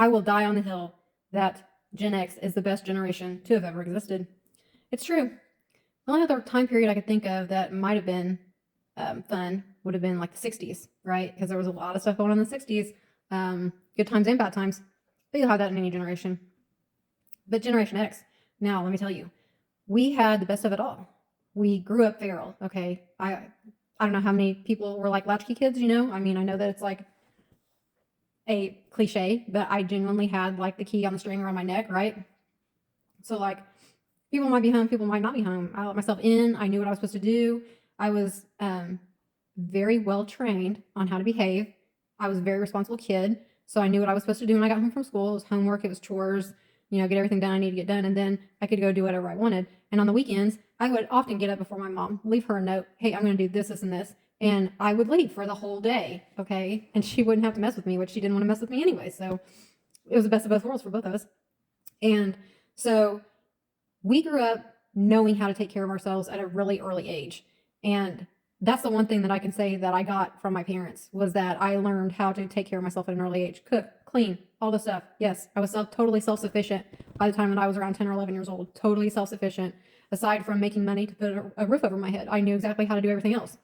I will die on the hill that Gen X is the best generation to have ever existed. It's true. The only other time period I could think of that might have been fun would have been like the 60s, right? Because there was a lot of stuff going on in the 60s, good times and bad times. But you'll have that in any generation. But Generation X, now let me tell you, we had the best of it all. We grew up feral, okay? I don't know how many people were like latchkey kids, you know? I mean, I know that it's like a cliche, but I genuinely had like the key on the string around my neck, right? So like people might be home, people might not be home. I let myself in. I knew what I was supposed to do. I was very well trained on how to behave. I was a very responsible kid. So I knew what I was supposed to do when I got home from school. It was homework, it was chores, you know, get everything done I need to get done. And then I could go do whatever I wanted. And on the weekends, I would often get up before my mom, leave her a note. Hey, I'm going to do this, this, and this. And I would leave for the whole day. Okay. And she wouldn't have to mess with me, which she didn't want to mess with me anyway. So it was the best of both worlds for both of us. And so we grew up knowing how to take care of ourselves at a really early age. And that's the one thing that I can say that I got from my parents was that I learned how to take care of myself at an early age. Cook, clean, all the stuff. Yes, I was totally self-sufficient by the time that I was around 10 or 11 years old. Totally self-sufficient. Aside from making money to put a roof over my head, I knew exactly how to do everything else.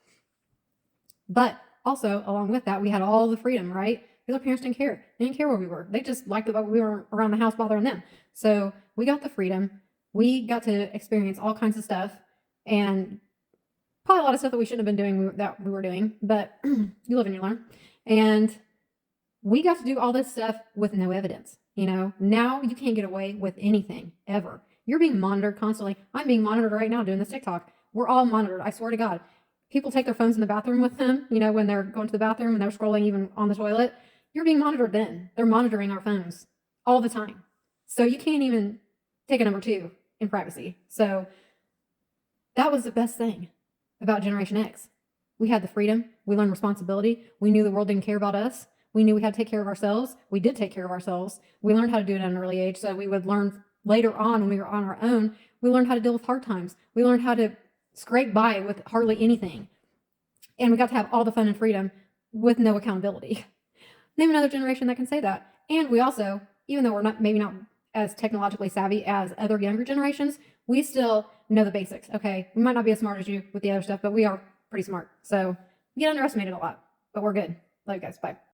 But also, along with that, we had all the freedom, right? Because our parents didn't care. They didn't care where we were. They just liked that we were around the house bothering them. So we got the freedom. We got to experience all kinds of stuff and probably a lot of stuff that we shouldn't have been doing that we were doing, but you live and you learn. And we got to do all this stuff with no evidence. You know, now you can't get away with anything ever. You're being monitored constantly. I'm being monitored right now doing this TikTok. We're all monitored. I swear to God. People take their phones in the bathroom with them, you know, when they're going to the bathroom and they're scrolling even on the toilet. You're being monitored then. They're monitoring our phones all the time. So you can't even take a number two in privacy. So that was the best thing about Generation X. We had the freedom. We learned responsibility. We knew the world didn't care about us. We knew we had to take care of ourselves. We did take care of ourselves. We learned how to do it at an early age so we would learn later on when we were on our own. We learned how to deal with hard times. We learned how to scrape by with hardly anything. And we got to have all the fun and freedom with no accountability. Name another generation that can say that. And we also, even though we're maybe not as technologically savvy as other younger generations, we still know the basics. Okay, we might not be as smart as you with the other stuff, but we are pretty smart. So we get underestimated a lot, but we're good. Love you guys. Bye.